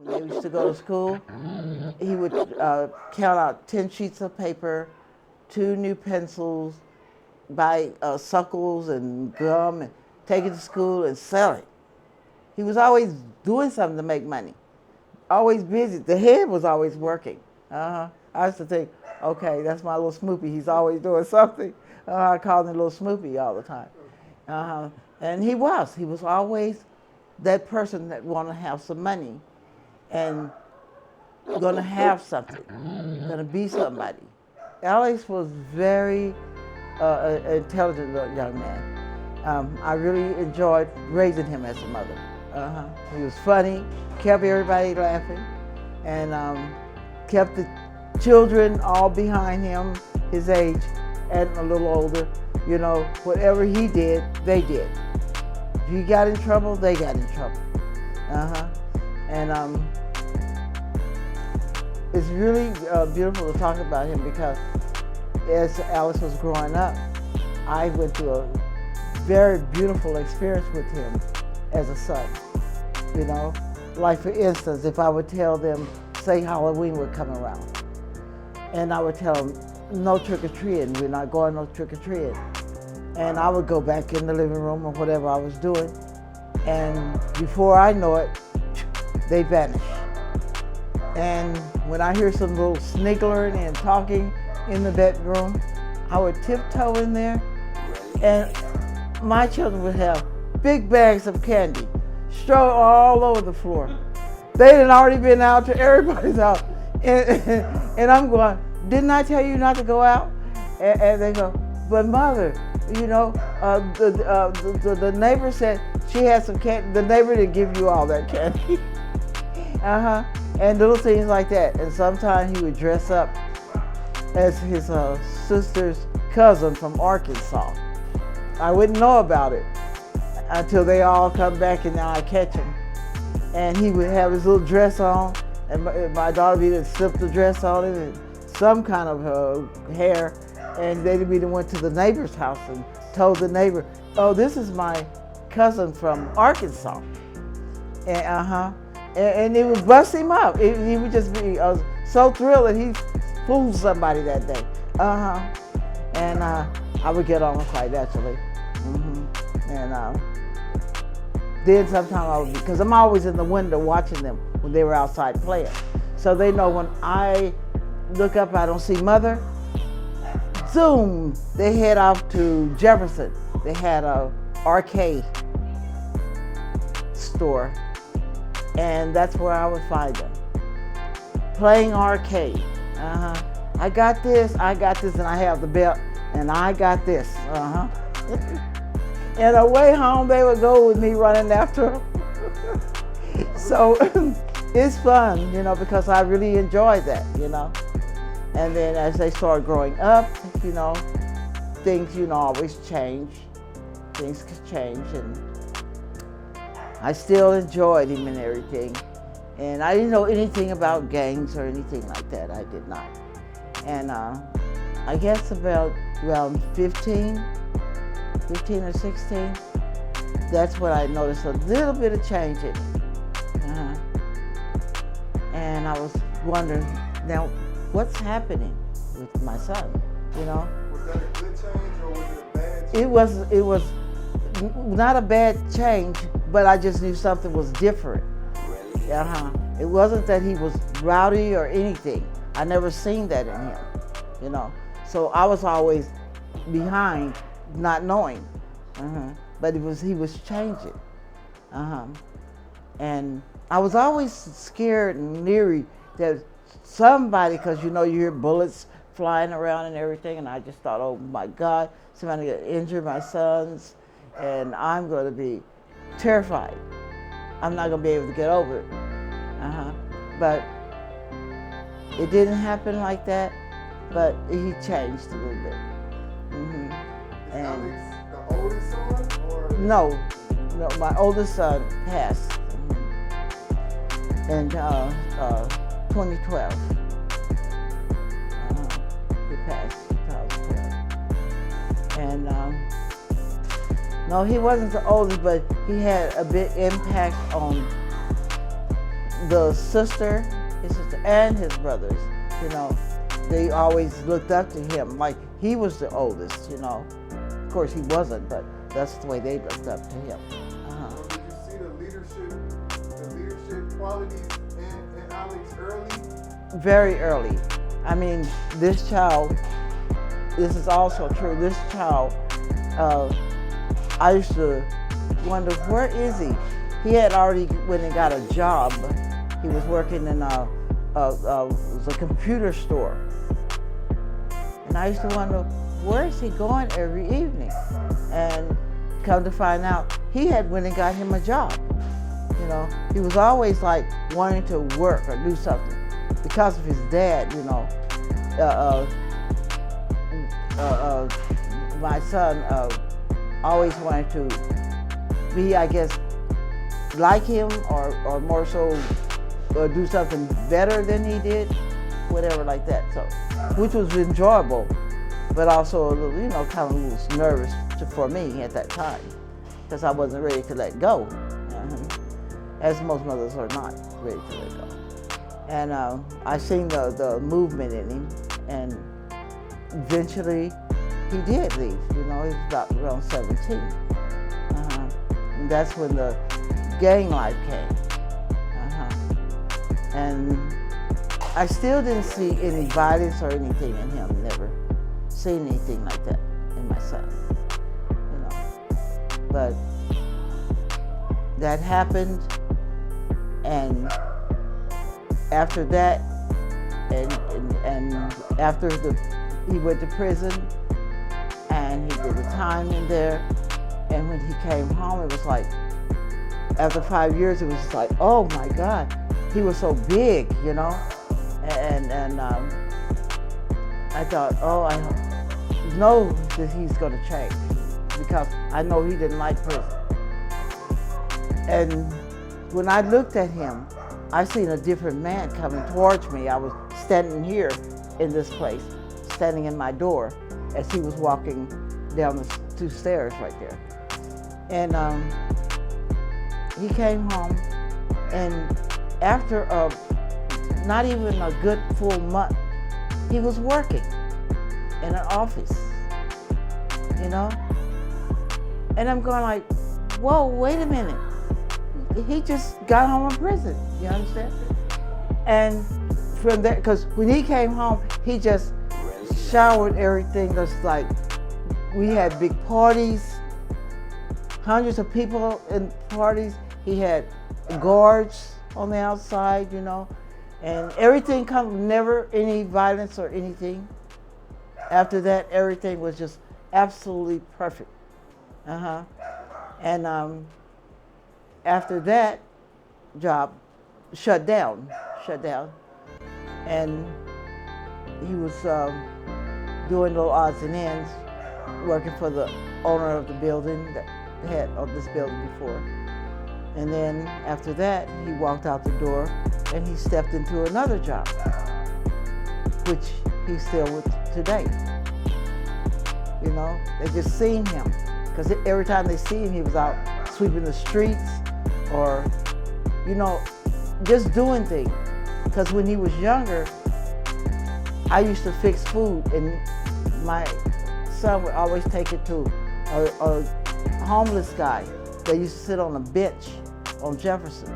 When they used to go to school, he would count out 10 sheets of paper, 2 new pencils, buy suckles and gum, and take it to school and sell it. He was always doing something to make money, always busy. The head was always working. I used to think, okay, that's my little Smoopy. He's always doing something. I called him little Smoopy all the time. And he was always that person that wanted to have some money and going to have something, going to be somebody. Alex was very intelligent little young man. I really enjoyed raising him as a mother. He was funny, kept everybody laughing, and kept the children all behind him, his age and a little older. You know, whatever he did, they did. If he got in trouble, they got in trouble. And it's really beautiful to talk about him because as Alex was growing up, I went through a very beautiful experience with him as a son. You know, like for instance, if I would tell them, say Halloween would come around, and I would tell them, no trick-or-treating, we're not going no trick-or-treating. And I would go back in the living room or whatever I was doing, and before I know it, they vanish. And when I hear some little sniggering and talking in the bedroom, I would tiptoe in there, and my children would have big bags of candy strewn all over the floor. They had already been out to everybody's house, and I'm going, didn't I tell you not to go out? And they go, but mother, you know, the neighbor said she had some candy. The neighbor didn't give you all that candy. And little things like that. And sometimes he would dress up as his sister's cousin from Arkansas. I wouldn't know about it until they all come back and now I catch him. And he would have his little dress on, and my daughter would either slip the dress on him and some kind of hair, and they'd be the one to the neighbor's house and told the neighbor, oh, this is my cousin from Arkansas. And it would bust him up. He would just be so thrilled that he fooled somebody that day. And I would get on quite naturally. And then sometimes because I'm always in the window watching them when they were outside playing. So they know when I look up, I don't see mother, zoom, they head off to Jefferson. They had a arcade store, and that's where I would find them, playing arcade. I got this, and I have the belt, and I got this. And away home, they would go with me running after them. So it's fun, you know, because I really enjoyed that, you know. And then as they started growing up, you know, things, you know, always change. Things could change, and I still enjoyed him and everything. And I didn't know anything about gangs or anything like that. I did not. And I guess about around 15 or 16, that's when I noticed a little bit of change in him. And I was wondering, now, what's happening with my son, you know? Was that a good change or was it a bad change? It was not a bad change, but I just knew something was different. It wasn't that he was rowdy or anything. I never seen that in him, you know? So I was always behind, not knowing. But he was changing. And I was always scared and leery that somebody, because you know you hear bullets flying around and everything, and I just thought, oh my God, somebody gonna injure my sons, and I'm gonna be terrified. I'm not gonna be able to get over it. But it didn't happen like that, but he changed a little bit. Is Alex the oldest son or? No, my oldest son passed in 2012. He passed in 2012. And no, he wasn't the oldest, but he had a big impact on the sister, his sister and his brothers, you know, they always looked up to him like he was the oldest, you know. Of course he wasn't, but that's the way they looked up to him. So did you see the leadership qualities in Alex early? Very early. I mean, this child, this is also true, this child, I used to wonder, where is he? He had already went and got a job. He was working in a computer store. And I used to wonder, where is he going every evening? And come to find out, he had went and got him a job. You know, he was always like wanting to work or do something because of his dad, you know. My son always wanted to be, I guess, like him or more so do something better than he did, whatever like that. So, which was enjoyable, but also, you know, kind of was nervous for me at that time because I wasn't ready to let go, as most mothers are not ready to let go. And I seen the movement in him, and eventually he did leave. You know, he was about around 17. And that's when the gang life came. And I still didn't see any violence or anything in him, never seen anything like that in my son, you know. But that happened, and after that, and after he went to prison, and he did the time in there, and when he came home, it was like, after 5 years, it was just like, oh my God, he was so big, you know? And I thought, oh, I know that he's gonna change because I know he didn't like prison. And when I looked at him, I seen a different man coming towards me. I was standing here in this place, standing in my door as he was walking down the 2 stairs right there. And he came home, and after not even a good full month, he was working in an office, you know? And I'm going like, whoa, wait a minute. He just got home from prison, you understand? And from there, because when he came home, he just showered everything. Just like, we had big parties, hundreds of people in parties. He had guards on the outside, you know, and everything never any violence or anything. After that, everything was just absolutely perfect. And after that job, shut down. And he was doing little odds and ends, working for the owner of the building that had of this building before. And then after that, he walked out the door and he stepped into another job, which he's still with today. You know, they just seen him, because every time they see him, he was out sweeping the streets or, you know, just doing things. Because when he was younger, I used to fix food, and my son would always take it to a homeless guy that used to sit on a bench on Jefferson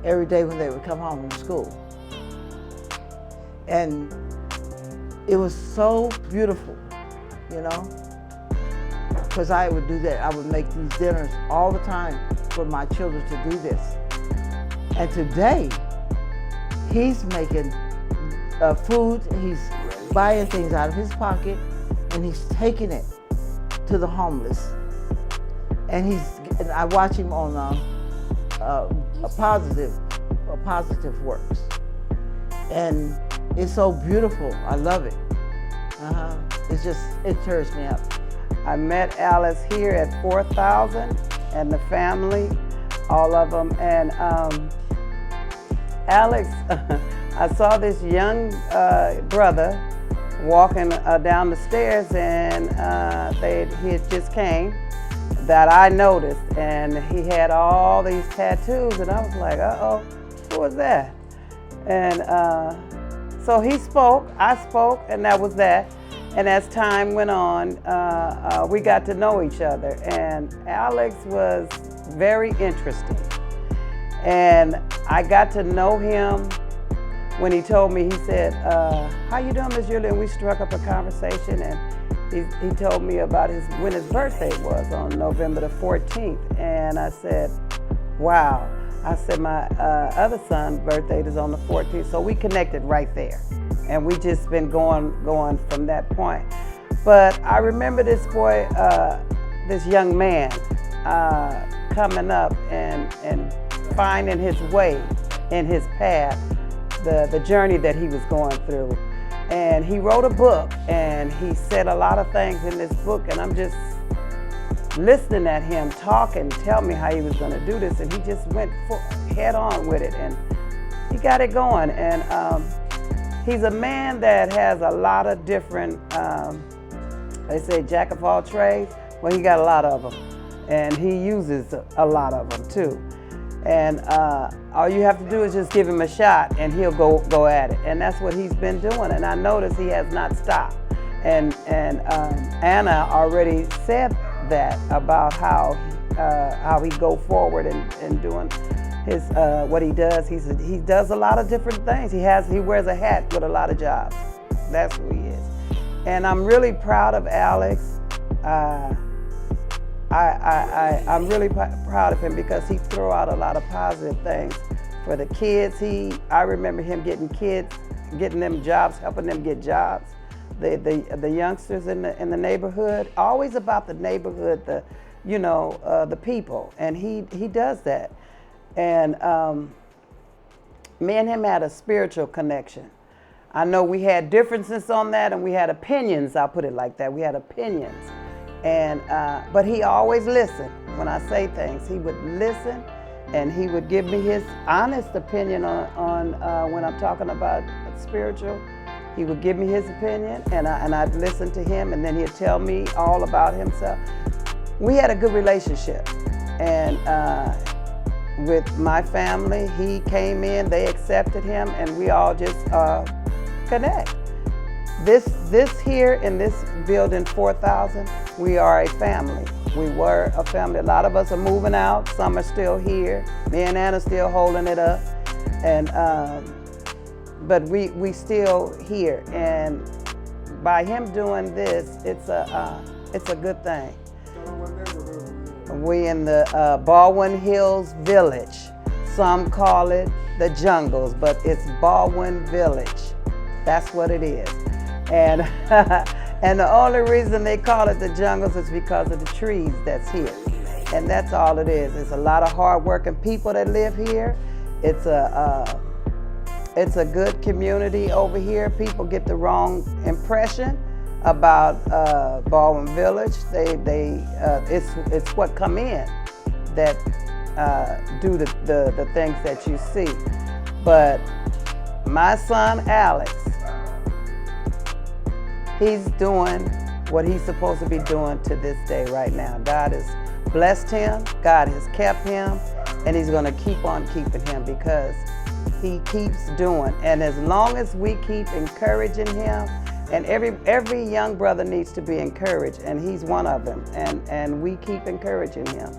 every day when they would come home from school. And it was so beautiful, you know, because I would do that. I would make these dinners all the time for my children to do this. And today, he's making food, he's buying things out of his pocket, and he's taking it to the homeless. And I watch him on positive works. And it's so beautiful. I love it. It tears me up. I met Alice here at 4,000 and the family, all of them. And Alex, I saw this young brother walking down the stairs, and he had just came that I noticed, and he had all these tattoos, and I was like, uh-oh, who was that? And so he spoke, I spoke, and that was that. And as time went on, we got to know each other. And Alex was very interesting. And I got to know him when he told me, he said, how you doing, Miss Julie? And we struck up a conversation, and he told me about when his birthday was on November the 14th. And I said, wow. I said, my other son's birthday is on the 14th. So we connected right there. And we just been going from that point. But I remember this boy, this young man, coming up and finding his way in his path, the journey that he was going through. And he wrote a book, and he said a lot of things in this book, and I'm just listening at him talk and tell me how he was going to do this, and he just went head on with it, and he got it going. And he's a man that has a lot of different, they say jack of all trades. Well, he got a lot of them, and he uses a lot of them too. And all you have to do is just give him a shot, and he'll go at it. And that's what he's been doing. And I notice he has not stopped. And Anna already said that about how he go forward and doing his what he does. He does a lot of different things. He wears a hat with a lot of jobs. That's who he is. And I'm really proud of Alex. I'm really proud of him because he threw out a lot of positive things for the kids. I remember him getting them jobs, helping them get jobs. The youngsters in the neighborhood, always about the neighborhood, the people, and he does that. And me and him had a spiritual connection. I know we had differences on that, and we had opinions. I'll put it like that. We had opinions. And but he always listened. When I say things, he would listen, and he would give me his honest opinion on when I'm talking about spiritual. He would give me his opinion, and I'd listen to him, and then he'd tell me all about himself. We had a good relationship, and with my family, he came in, they accepted him, and we all just connect. This here in this building, 4,000, we are a family. We were a family. A lot of us are moving out. Some are still here. Me and Anna still holding it up, and but we still here. And by him doing this, it's a good thing. We in the Baldwin Hills Village. Some call it the Jungles, but it's Baldwin Village. That's what it is. And and the only reason they call it the Jungles is because of the trees that's here. And that's all it is. It's a lot of hard-working people that live here. It's a good community over here. People get the wrong impression about Baldwin Village. It's what come in that do the things that you see. But my son Alex, he's doing what he's supposed to be doing to this day right now. God has blessed him, God has kept him, and he's gonna keep on keeping him because he keeps doing. And as long as we keep encouraging him, and every young brother needs to be encouraged, and he's one of them, and we keep encouraging him.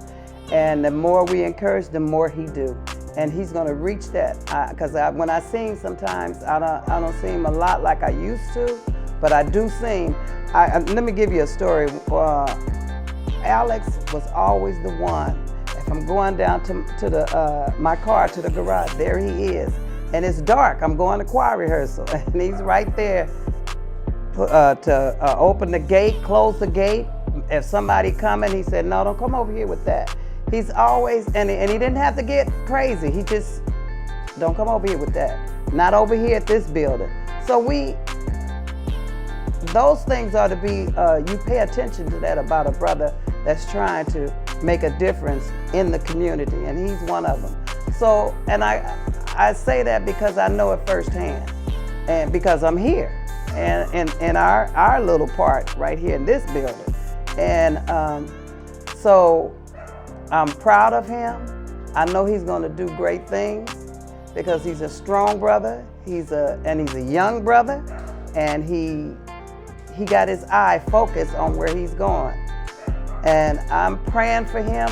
And the more we encourage, the more he do. And he's gonna reach that, because when I sing sometimes, I don't sing a lot like I used to, but I do sing. Let me give you a story. Alex was always the one. If I'm going down to my car to the garage, there he is. And it's dark, I'm going to choir rehearsal, and he's right there to open the gate, close the gate. If somebody coming, he said, no, don't come over here with that. He's always, and he didn't have to get crazy. He just, don't come over here with that. Not over here at this building. So those things are to be, you pay attention to that about a brother that's trying to make a difference in the community, and he's one of them. So, and I say that because I know it firsthand, and because I'm here, and in our little part right here in this building. And so I'm proud of him. I know he's gonna do great things. because he's a strong brother. He's a young brother, and he got his eye focused on where he's going. And I'm praying for him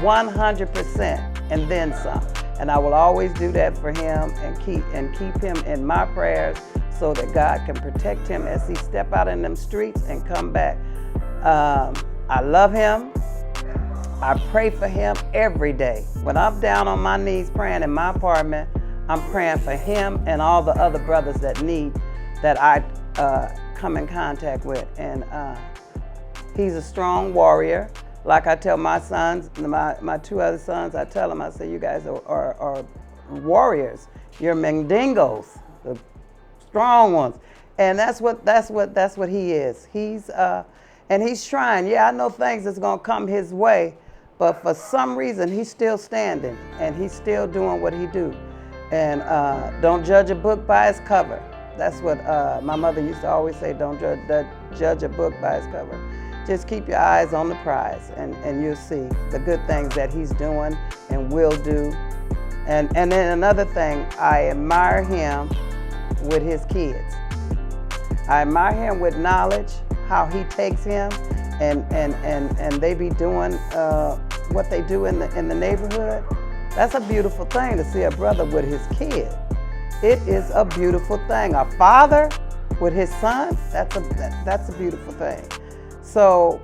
100% and then some. And I will always do that for him and keep him in my prayers so that God can protect him as he step out in them streets and come back. I love him. I pray for him every day. When I'm down on my knees praying in my apartment, I'm praying for him and all the other brothers that I come in contact with. And he's a strong warrior. Like I tell my sons, my two other sons, I tell them, I say, you guys are warriors. You're Mandingos, the strong ones. And that's what he is. And he's trying. Yeah, I know things is gonna come his way, but for some reason he's still standing and he's still doing what he do. And don't judge a book by its cover. That's what my mother used to always say, don't judge a book by its cover. Just keep your eyes on the prize and you'll see the good things that he's doing and will do. And then another thing, I admire him with his kids. I admire him with knowledge, how he takes him and they be doing what they do in the neighborhood. That's a beautiful thing to see a brother with his kid. It is a beautiful thing. A father with his son, that's a beautiful thing. So,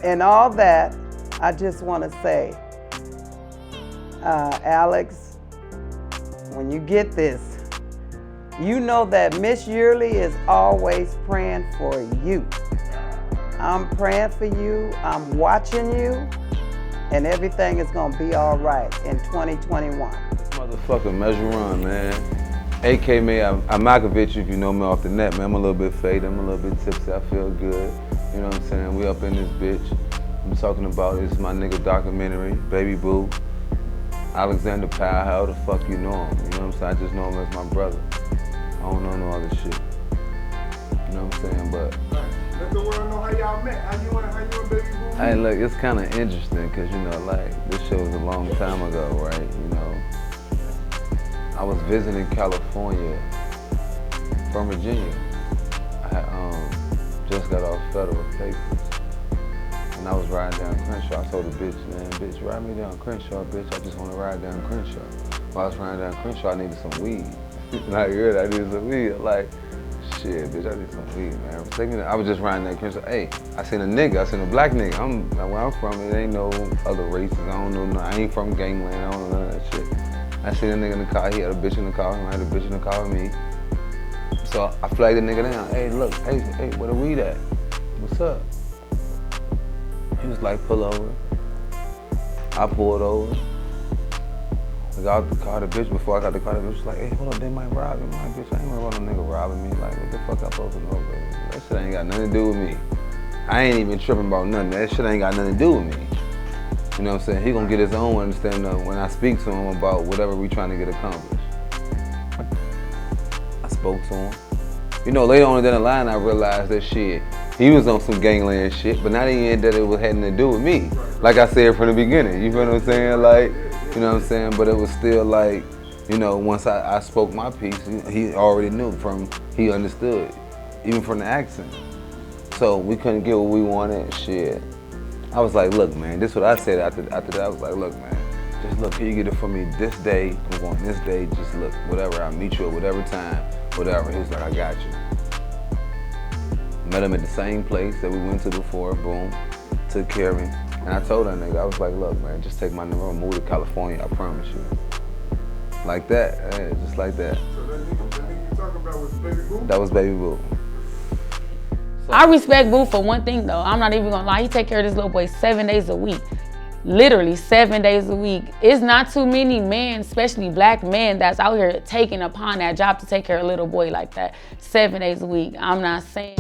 in all that, I just want to say, Alex, when you get this, you know that Miss Yearly is always praying for you. I'm praying for you, I'm watching you, and everything is gonna be all right in 2021. Motherfucker, measure run, man. AK man, I'm Malkovich, if you know me off the net, man. I'm a little bit faded, I'm a little bit tipsy, I feel good. You know what I'm saying? We up in this bitch. I'm talking about this my nigga documentary, Baby Boo, Alexander Powell, how the fuck you know him? You know what I'm saying? I just know him as my brother. I don't know no other shit. You know what I'm saying? But let the world know how y'all met. How you and Baby Boo? hey, look, it's kind of interesting because, you know, like, this show was a long time ago, right? You know, I was visiting California from Virginia. I had just got off federal papers. And I was riding down Crenshaw. I told the bitch, man, bitch, ride me down Crenshaw, bitch. I just want to ride down Crenshaw. While I was riding down Crenshaw, I needed some weed. Like, I needed some weed. I'm like, shit, bitch, I need some weed, man. Take me. I was just riding that Crenshaw. Hey, I seen a nigga. I seen a black nigga. Where I'm from, it ain't no other races. I don't know. No, I ain't from gangland. I don't know none of that shit. I seen a nigga in the car. He had a bitch in the car. I had a bitch in the car with me. So I flagged the nigga down. Hey, look, hey, where the weed at? What's up? He was like, pull over. I pulled over. I got out the car, the bitch, before I got the car, the bitch was like, hey, hold up, they might rob me. I'm like, bitch, I ain't worried about no nigga robbing me. Like, what the fuck I'm supposed to know, baby? That shit ain't got nothing to do with me. I ain't even tripping about nothing. That shit ain't got nothing to do with me. You know what I'm saying? He gonna get his own understanding of when I speak to him about whatever we trying to get accomplished. I spoke to him. You know, later on down the line, I realized that shit, he was on some gangland shit, but not even that it was having to do with me. Like I said from the beginning, you feel what I'm saying? Like, you know what I'm saying? But it was still like, you know, once I spoke my piece, he already knew he understood, even from the accent. So we couldn't get what we wanted and shit. I was like, look, man, this is what I said after that. I was like, look, man, just look, can you get it for me this day? I'm going this day, just look, whatever, I'll meet you at whatever time, whatever. He was like, I got you. Met him at the same place that we went to before, boom, took care of him. And I told that nigga, I was like, look, man, just take my number and move to California, I promise you. Like that, yeah, just like that. So that nigga you talking about was Baby Boo? That was Baby Boo. I respect Boo for one thing though. I'm not even gonna lie, he take care of this little boy 7 days a week. Literally 7 days a week. It's not too many men, especially black men, that's out here taking upon that job to take care of a little boy like that 7 days a week. I'm not saying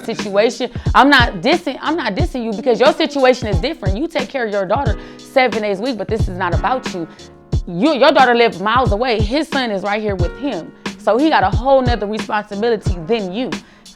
situation. I'm not dissing you because your situation is different. You take care of your daughter 7 days a week, but this is not about you. Your daughter lives miles away. His son is right here with him. So he got a whole nother responsibility than you.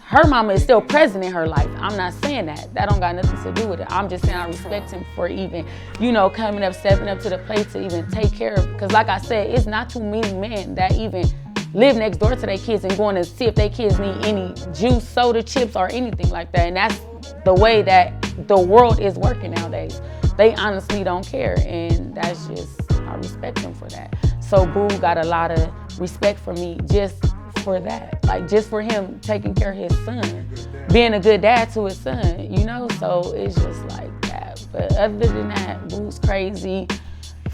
her mama is still present in her life. I'm not saying that. That don't got nothing to do with it. I'm just saying I respect him for even, you know, coming up, stepping up to the plate to even take care of. Because like I said, it's not too many men that even live next door to their kids and going to see if their kids need any juice, soda, chips, or anything like that. And that's the way that the world is working nowadays. They honestly don't care. And that's just, I respect them for that. So Boo got a lot of respect for me just for that, like just for him taking care of his son, being a good dad to his son, you know. So it's just like that. But other than that, Boo's crazy,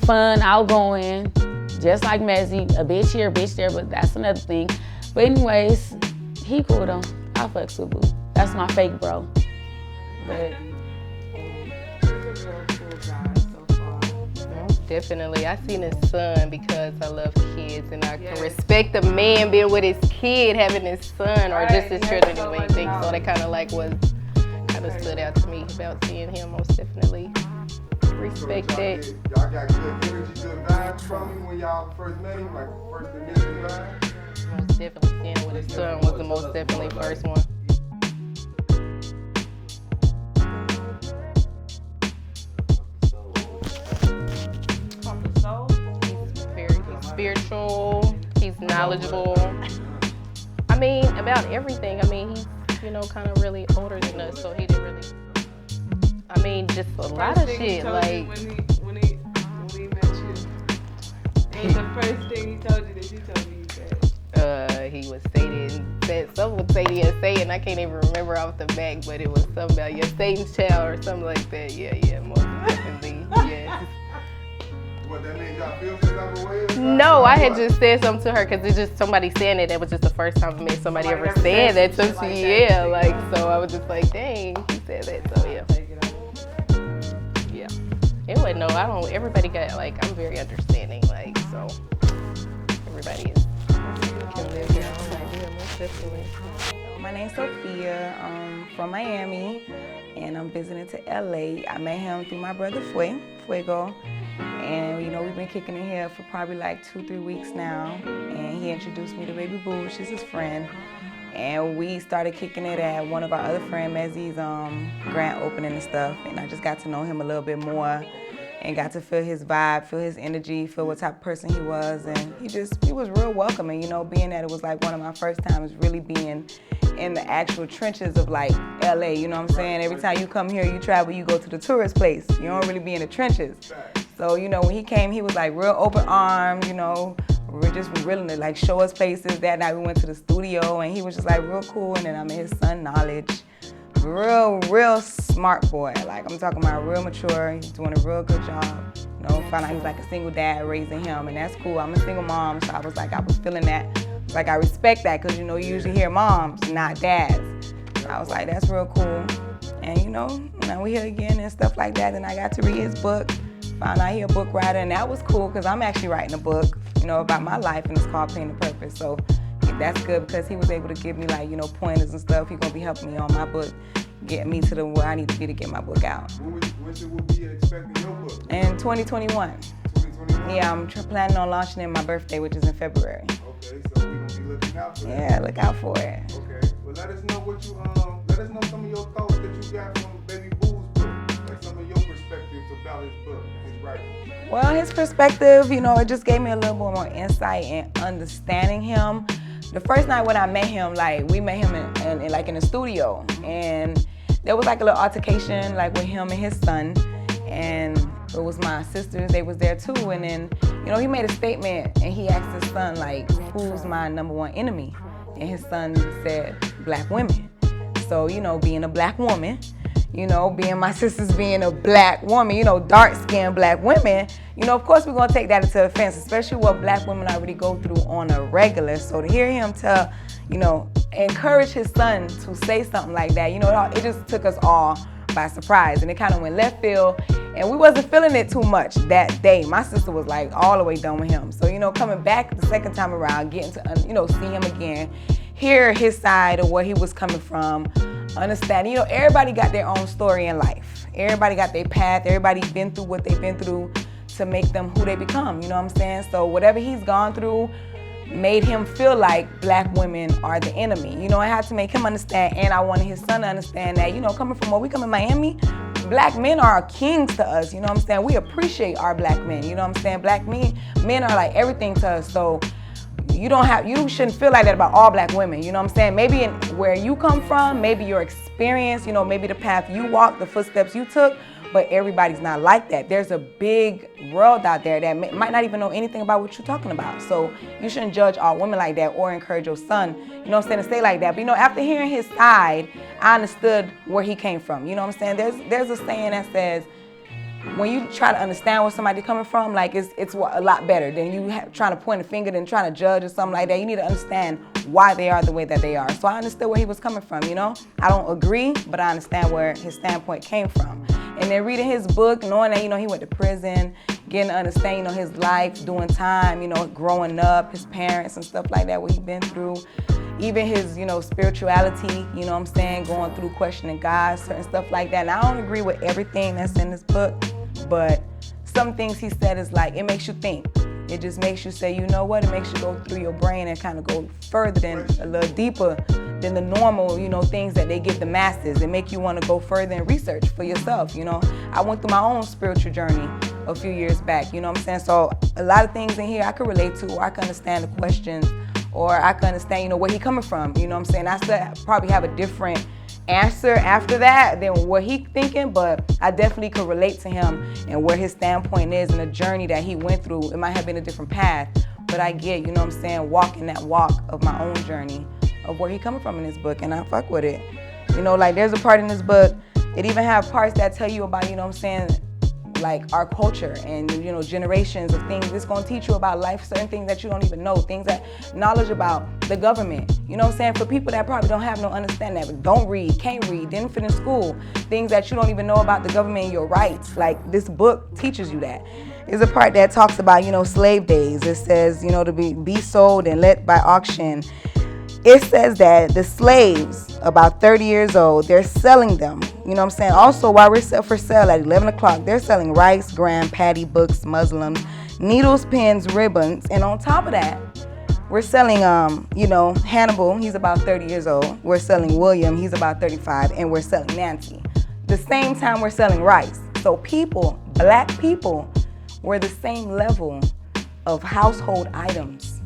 fun, outgoing, just like Mezzy, a bitch here, bitch there, but that's another thing. But anyways, he cool though. I fucks with Boo. That's my fake bro. But definitely. I seen his son because I love kids, and I can respect a man being with his kid, having his son, or just his children or anything. So that kind of like stood out to me about seeing him. Most definitely respect that. Y'all got good energy, good vibes from him when y'all first met him, like first initial vibe? Most definitely seeing him with his son was the most definitely first one. He's spiritual, he's knowledgeable. I mean, about everything. I mean, he's, you know, kind of really older than us, so he didn't really, I mean, just a lot of shit, like. When he met you, what was the first thing he told you that you told me he said? He would say it and said, some would say it and say it, and I can't even remember off the back, but it was something about your Satan's child or something like that. Yeah, most definitely, yes. What, that made y'all feel some type of way or something? No, I had just said something to her because it's just somebody saying it. That was just the first time I met somebody ever saying that to me. Yeah, like, so I was just like, dang, he said that, so yeah. Yeah. Anyway, no, I don't, everybody got, like, I'm very understanding, like, so everybody can live their own idea, most definitely. My name's Sophia. I'm from Miami, and I'm visiting to LA. I met him through my brother Fuego. And, you know, we've been kicking it here for probably like 2-3 weeks now. And he introduced me to Baby Boo. She's his friend. And we started kicking it at one of our other friend Mezzy's grand opening and stuff. And I just got to know him a little bit more and got to feel his vibe, feel his energy, feel what type of person he was. And he was real welcoming, you know, being that it was like one of my first times really being in the actual trenches of like LA, you know what I'm saying? Every time you come here, you travel, you go to the tourist place. You don't really be in the trenches. So, you know, when he came, he was like real open armed, you know, we're just willing to like show us places. That night we went to the studio and he was just like real cool. And then I met his son, Knowledge. Real smart boy. Like, I'm talking about real mature. He's doing a real good job. You know, found out he was like a single dad raising him, and that's cool. I'm a single mom, so I was feeling that. Like, I respect that, because, you know, you usually hear moms, not dads. So I was like, that's real cool. And, you know, now we here again and stuff like that, and I got to read his book. Found out he a book writer, and that was cool, because I'm actually writing a book, you know, about my life, and it's called Pain to Purpose. So that's good, because he was able to give me, like, you know, pointers and stuff. He's going to be helping me on my book, get me to where I need to be to get my book out. When should we be expecting your book? In 2021. 2021? Yeah, I'm planning on launching it my birthday, which is in February. Okay, so we're going to be looking out for that. Yeah, look out for it. Okay, well, let us know let us know some of your thoughts that you got from Baby Boo's book, like some of your perspectives about his book and his writing. Well, his perspective, you know, it just gave me a little bit more insight and understanding him. The first night when I met him, like, we met him in the studio, and there was like a little altercation, like, with him and his son, and it was my sisters, they was there too, and then, you know, he made a statement, and he asked his son, like, who's my number one enemy? And his son said, black women. So, you know, being a black woman, you know, being my sisters being a black woman, you know, dark-skinned black women, you know, of course we're going to take that into offense, especially what black women already go through on a regular. So to hear him tell, you know, encourage his son to say something like that, you know, it just took us all by surprise. And it kind of went left field, and we wasn't feeling it too much that day. My sister was like all the way done with him. So, you know, coming back the second time around, getting to, you know, see him again, hear his side of where he was coming from, understand, you know, everybody got their own story in life. Everybody got their path. Everybody been through what they've been through to make them who they become, you know what I'm saying? So whatever he's gone through, made him feel like black women are the enemy. You know, I had to make him understand, and I wanted his son to understand that, you know, coming from where we come in Miami, black men are kings to us, you know what I'm saying? We appreciate our black men, you know what I'm saying? Black men are like everything to us, so you shouldn't feel like that about all black women, you know what I'm saying? Maybe in where you come from, maybe your experience, you know, maybe the path you walked, the footsteps you took, but everybody's not like that. There's a big world out there that might not even know anything about what you're talking about. So you shouldn't judge all women like that or encourage your son, you know what I'm saying, to stay like that. But you know, after hearing his side, I understood where he came from. You know what I'm saying? There's a saying that says, when you try to understand where somebody's coming from, like it's a lot better than you trying to point a finger and trying to judge or something like that. You need to understand why they are the way that they are. So I understood where he was coming from, you know? I don't agree, but I understand where his standpoint came from. And then reading his book, knowing that, you know, he went to prison, getting to understand, you know, his life, doing time, you know, growing up, his parents and stuff like that, what he'd been through. Even his, you know, spirituality, you know what I'm saying, going through questioning God, certain stuff like that. And I don't agree with everything that's in this book, but some things he said is like, it makes you think. It just makes you say, you know what, it makes you go through your brain and kind of go further than, a little deeper than the normal, you know, things that they give the masses. It make you want to go further and research for yourself, you know. I went through my own spiritual journey a few years back, you know what I'm saying? So a lot of things in here I could relate to, or I can understand the questions, or I can understand, you know, where he coming from, you know what I'm saying? I still probably have a different answer after that than what he thinking, but I definitely could relate to him and where his standpoint is and the journey that he went through. It might have been a different path, but I get, you know what I'm saying, walking that walk of my own journey of where he coming from in this book, and I fuck with it. You know, like there's a part in this book, it even have parts that tell you about, you know what I'm saying, like our culture and, you know, generations of things. It's gonna teach you about life, certain things that you don't even know, things that, knowledge about the government, you know what I'm saying? For people that probably don't have no understanding, that don't read, can't read, didn't finish school, things that you don't even know about the government and your rights. Like this book teaches you that. There's a part that talks about, you know, slave days. It says, you know, to be sold and let by auction. It says that the slaves, about 30 years old, they're selling them. You know what I'm saying? Also, while we're for sale at 11 o'clock, they're selling rice, gram, patty, books, Muslims, needles, pens, ribbons. And on top of that, we're selling, you know, Hannibal, he's about 30 years old. We're selling William, he's about 35. And we're selling Nancy. The same time we're selling rice. So people, black people, were the same level of household items.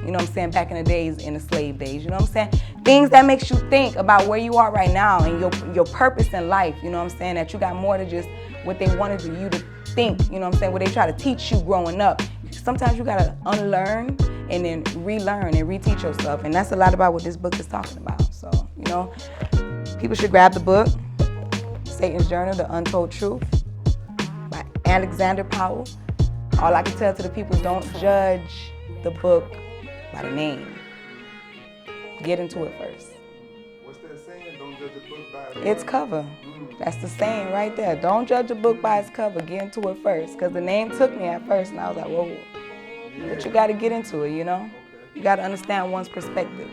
You know what I'm saying, back in the days, in the slave days, you know what I'm saying? Things that makes you think about where you are right now and your purpose in life, you know what I'm saying? That you got more than just what they wanted you to think, you know what I'm saying? What they try to teach you growing up. Sometimes you gotta unlearn and then relearn and reteach yourself. And that's a lot about what this book is talking about. So, you know, people should grab the book, Satan's Journal, The Untold Truth, by Alexander Powell. All I can tell to the people is don't judge the book by the name. Get into it first. What's that saying? Don't judge a book by its cover. That's the saying right there. Don't judge a book by its cover. Get into it first. Because the name took me at first, and I was like, whoa. Yeah. But you got to get into it, you know? Okay. You got to understand one's perspective.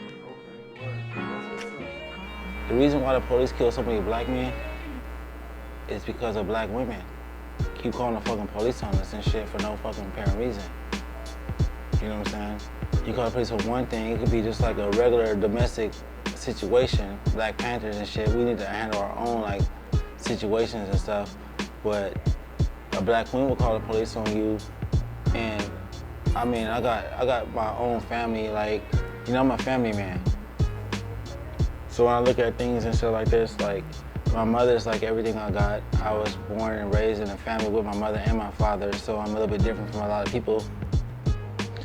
The reason why the police kill so many black men is because of black women. Keep calling the fucking police on us and shit for no fucking apparent reason. You know what I'm saying? You call the police for one thing, it could be just like a regular domestic situation, Black Panthers and shit. We need to handle our own like situations and stuff. But a black woman will call the police on you, and I mean, I got my own family. Like, you know, I'm a family man. So when I look at things and shit like this, like my mother's like everything I got. I was born and raised in a family with my mother and my father, so I'm a little bit different from a lot of people.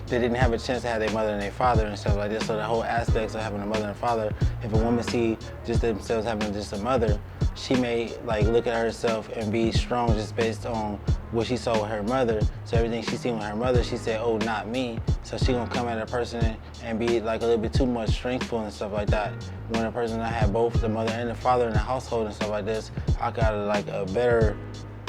They didn't have a chance to have their mother and their father and stuff like this. So the whole aspects of having a mother and father, if a woman see just themselves having just a mother, she may like look at herself and be strong just based on what she saw with her mother. So everything she seen with her mother, she said, oh, not me. So she gonna come at a person and be like a little bit too much strengthful and stuff like that. When a person I had both the mother and the father in the household and stuff like this, I got like a better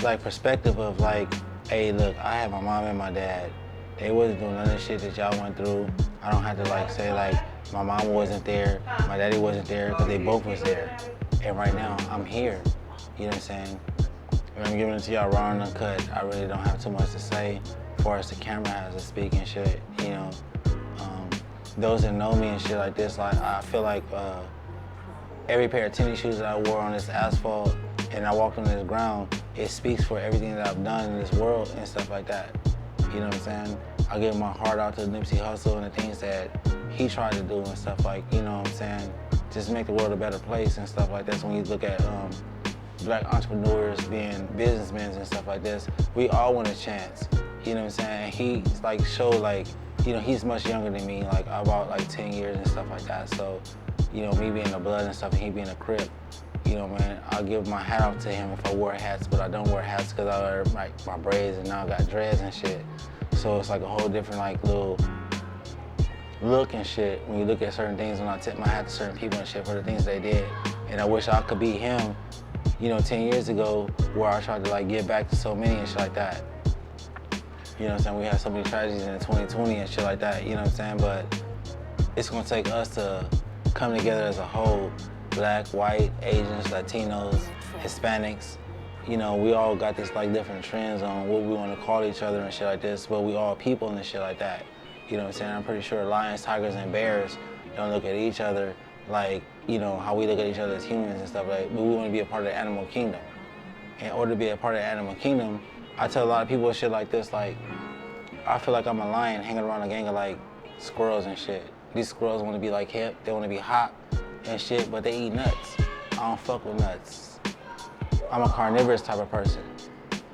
like perspective of like, hey, look, I have my mom and my dad. They wasn't doing none of the shit that y'all went through. I don't have to like say like my mom wasn't there, my daddy wasn't there, because they both was there. And right now, I'm here. You know what I'm saying? And I'm giving it to y'all raw and uncut. I really don't have too much to say as far as the camera has to speak and shit, you know. those that know me and shit like this, like I feel like every pair of tennis shoes that I wore on this asphalt and I walked on this ground, it speaks for everything that I've done in this world and stuff like that. You know what I'm saying? I give my heart out to Nipsey Hussle and the things that he tried to do and stuff like, you know what I'm saying? Just make the world a better place and stuff like that. So when you look at black entrepreneurs being businessmen and stuff like this, we all want a chance. You know what I'm saying? He's like showed like, you know, he's much younger than me, like about like 10 years and stuff like that. So, you know, me being the blood and stuff and he being a Crip, you know, man, I'll give my hat off to him if I wore hats, but I don't wear hats because I wear like my braids and now I got dreads and shit. So it's like a whole different like little look and shit when you look at certain things, when I tip my hat to certain people and shit for the things they did. And I wish I could be him, you know, 10 years ago where I tried to like give back to so many and shit like that. You know what I'm saying? We had so many tragedies in 2020 and shit like that, you know what I'm saying? But it's gonna take us to come together as a whole, black, white, Asians, Latinos, Hispanics. You know, we all got this like different trends on what we wanna call each other and shit like this, but we all people and shit like that. You know what I'm saying? I'm pretty sure lions, tigers, and bears don't look at each other like, you know, how we look at each other as humans and stuff like that. But we wanna be a part of the animal kingdom. In order to be a part of the animal kingdom, I tell a lot of people shit like this, like, I feel like I'm a lion hanging around a gang of like squirrels and shit. These squirrels wanna be like hip, they wanna be hot and shit, but they eat nuts. I don't fuck with nuts. I'm a carnivorous type of person.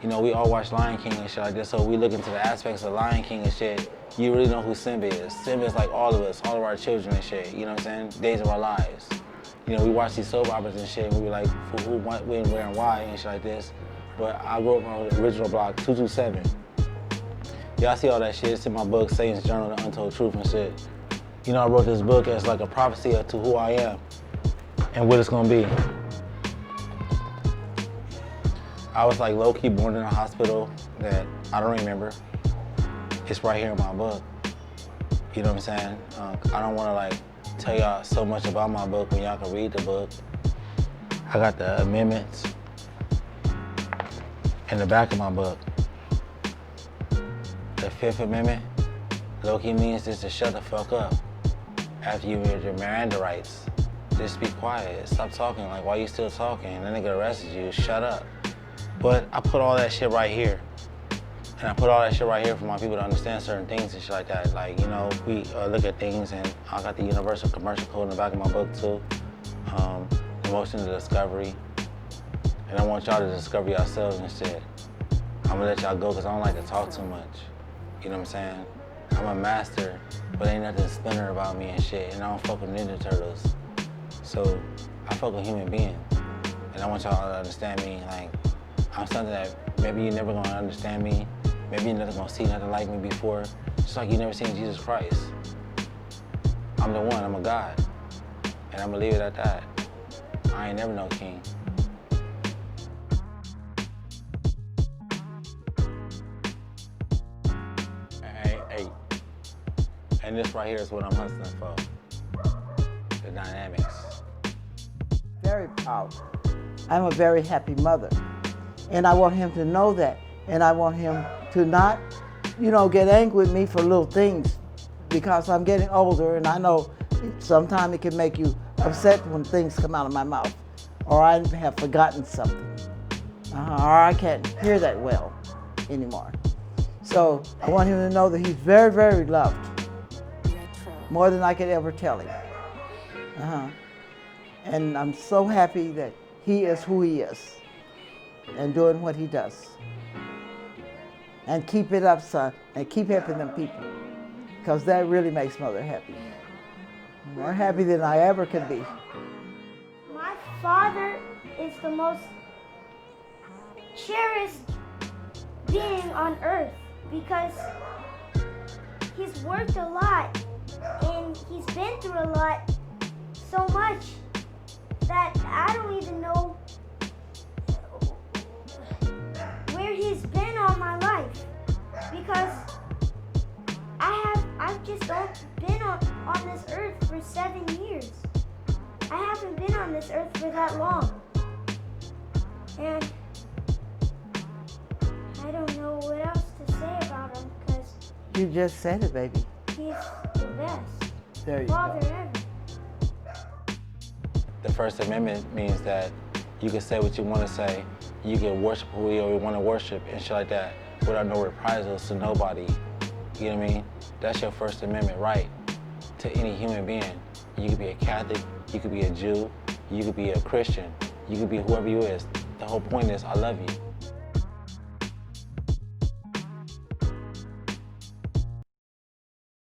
You know, we all watch Lion King and shit like this, so we look into the aspects of Lion King and shit. You really know who Simba is. Simba is like all of us, all of our children and shit, you know what I'm saying? Days of our lives. You know, we watch these soap operas and shit, and we be like, who, what, when, where, and why, and shit like this. But I grew up on the original block, 227. Y'all see all that shit, it's in my book, Satan's Journal, The Untold Truth and shit. You know, I wrote this book as like a prophecy to who I am and what it's gonna be. I was like low-key born in a hospital that I don't remember. It's right here in my book. You know what I'm saying? I don't wanna like tell y'all so much about my book when y'all can read the book. I got the amendments in the back of my book. The Fifth Amendment, low-key means just to shut the fuck up. After you read your Miranda rights, just be quiet, stop talking, like why you still talking? The nigga arrested you, shut up. But I put all that shit right here. And I put all that shit right here for my people to understand certain things and shit like that. Like, you know, we look at things and I got the Universal Commercial Code in the back of my book too. The motion of discovery. And I want y'all to discover yourselves and shit. I'm gonna let y'all go because I don't like to talk too much. You know what I'm saying? I'm a master, but ain't nothing splinter about me and shit. And I don't fuck with Ninja Turtles. So I fuck with human beings. And I want y'all to understand me. Like, I'm something that maybe you're never gonna understand me. Maybe you're never gonna see nothing like me before. Just like you never seen Jesus Christ. I'm the one, I'm a God. And I'm gonna leave it at that. I ain't never no king. Hey. And this right here is what I'm hustling for. The dynamics. Very proud. I'm a very happy mother. And I want him to know that. And I want him to not, you know, get angry with me for little things because I'm getting older and I know sometimes it can make you upset when things come out of my mouth or I have forgotten something or I can't hear that well anymore. So I want him to know that he's very, very loved, more than I could ever tell him. And I'm so happy that he is who he is and doing what he does. And keep it up, son, and keep helping them people, because that really makes mother happy. More happy than I ever could be. My father is the most cherished being on earth because he's worked a lot and he's been through a lot, so much that I don't even know where he's been all my life because I've just been on this earth for 7 years. I haven't been on this earth for that long. And I don't know what else to say about him because You just said it, baby. he's the best. There you Father go. in heaven. The First Amendment means that you can say what you want to say, you can worship who you want to worship and shit like that without no reprisals to nobody. You know what I mean? That's your First Amendment right to any human being. You could be a Catholic, you could be a Jew, you could be a Christian, you could be whoever you is. The whole point is I love you.